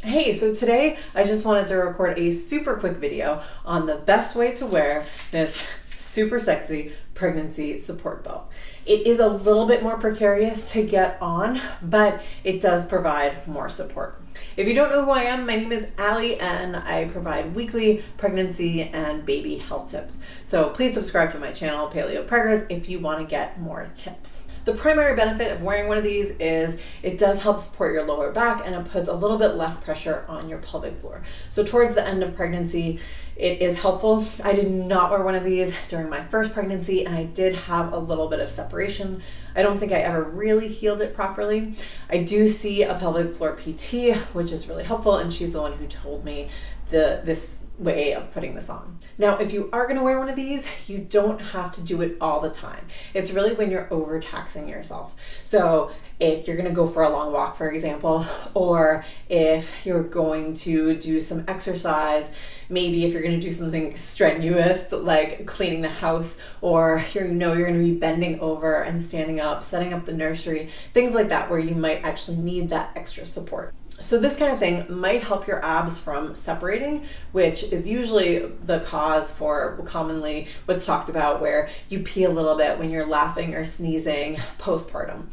Hey, so today I just wanted to record a super quick video on the best way to wear this super sexy pregnancy support belt. It is a little bit more precarious to get on, but it does provide more support. If you don't know who I am, my name is Allie and I provide weekly pregnancy and baby health tips. So please subscribe to my channel, Paleo Preggers, if you want to get more tips. The primary benefit of wearing one of these is it does help support your lower back and it puts a little bit less pressure on your pelvic floor. So towards the end of pregnancy, it is helpful. I did not wear one of these during my first pregnancy and I did have a little bit of separation. I don't think I ever really healed it properly. I do see a pelvic floor PT, which is really helpful, and she's the one who told me this way of putting this on. Now, if you are going to wear one of these, you don't have to do it all the time. It's really when you're overtaxing yourself. So if you're going to go for a long walk, for example, or if you're going to do some exercise, maybe if you're going to do something strenuous like cleaning the house, or you're going to be bending over and standing up, setting up the nursery, things like that where you might actually need that extra support. So this kind of thing might help your abs from separating, which is usually the cause for commonly what's talked about where you pee a little bit when you're laughing or sneezing postpartum.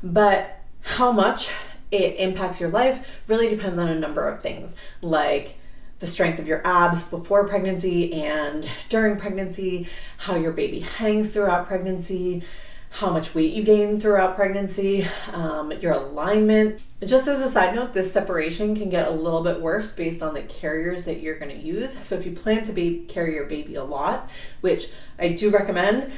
But how much it impacts your life really depends on a number of things, like the strength of your abs before pregnancy and during pregnancy, how your baby hangs throughout pregnancy, how much weight you gain throughout pregnancy, your alignment. Just as a side note, this separation can get a little bit worse based on the carriers that you're going to use. So if you plan to carry your baby a lot, which I do recommend,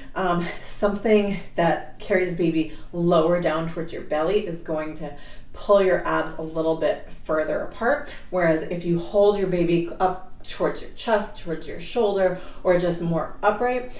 something that carries baby lower down towards your belly is going to pull your abs a little bit further apart. Whereas if you hold your baby up towards your chest, towards your shoulder, or just more upright,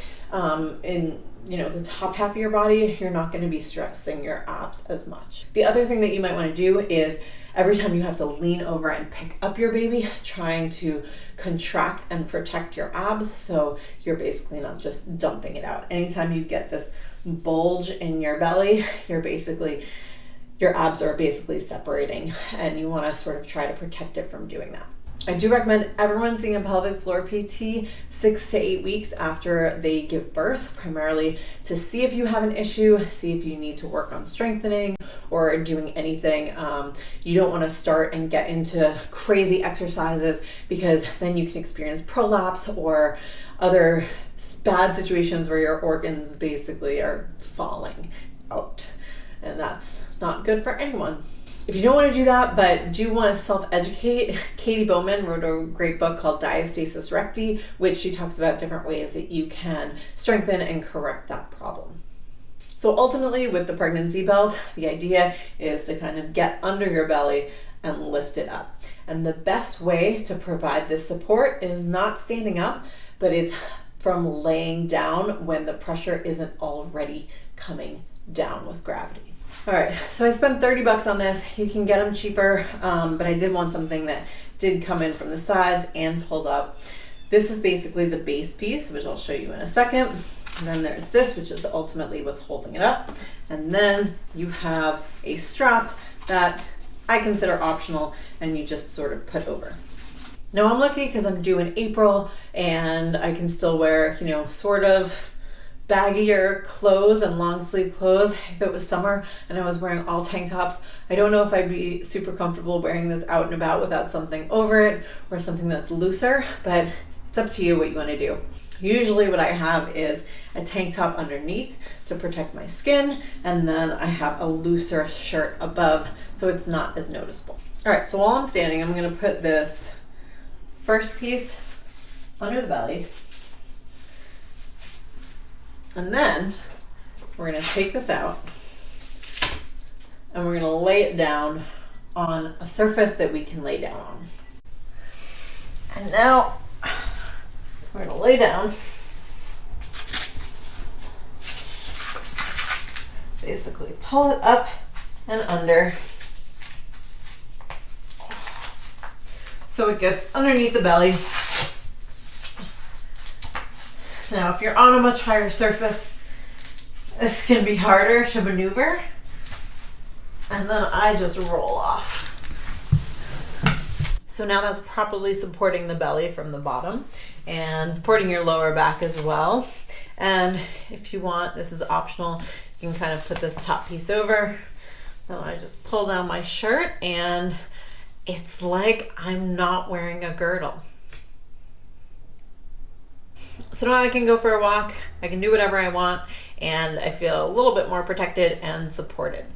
in the top half of your body, you're not going to be stressing your abs as much. The other thing that you might want to do is every time you have to lean over and pick up your baby, trying to contract and protect your abs so you're basically not just dumping it out. Anytime you get this bulge in your belly, your abs are basically separating, and you want to sort of try to protect it from doing that. I do recommend everyone seeing a pelvic floor PT 6 to 8 weeks after they give birth, primarily to see if you have an issue, see if you need to work on strengthening or doing anything. You don't want to start and get into crazy exercises because then you can experience prolapse or other bad situations where your organs basically are falling out, and that's not good for anyone. If you don't want to do that, but do want to self-educate, Katie Bowman wrote a great book called Diastasis recti, which she talks about different ways that you can strengthen and correct that problem. So ultimately, with the pregnancy belt, the idea is to kind of get under your belly and lift it up. And the best way to provide this support is not standing up, but it's from laying down when the pressure isn't already coming down with gravity. All right, so I spent $30 on this. You can get them cheaper, but I did want something that did come in from the sides and pulled up. This is basically the base piece, which I'll show you in a second. And then there's this, which is ultimately what's holding it up. And then you have a strap that I consider optional and you just sort of put over. Now I'm lucky because I'm due in April and I can still wear, sort of baggier clothes and long sleeve clothes. If it was summer and I was wearing all tank tops, I don't know if I'd be super comfortable wearing this out and about without something over it or something that's looser, but it's up to you what you want to do. Usually what I have is a tank top underneath to protect my skin, and then I have a looser shirt above so it's not as noticeable. All right, so while I'm standing, I'm going to put this first piece under the belly. And then we're going to take this out and we're going to lay it down on a surface that we can lay down on. And now we're going to lay down, basically pull it up and under so it gets underneath the belly. Now, if you're on a much higher surface, this can be harder to maneuver. And then I just roll off. So now that's properly supporting the belly from the bottom and supporting your lower back as well. And if you want, this is optional, you can kind of put this top piece over. Then I just pull down my shirt and it's like I'm not wearing a girdle. So now I can go for a walk, I can do whatever I want, and I feel a little bit more protected and supported.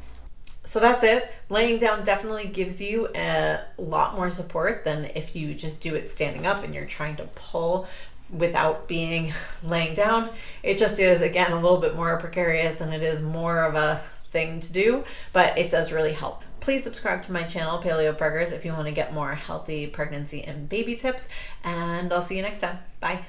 So that's it. Laying down definitely gives you a lot more support than if you just do it standing up and you're trying to pull without being laying down. It just is, again, a little bit more precarious and it is more of a thing to do, but it does really help. Please subscribe to my channel, Paleo Preggers, if you want to get more healthy pregnancy and baby tips, and I'll see you next time. Bye.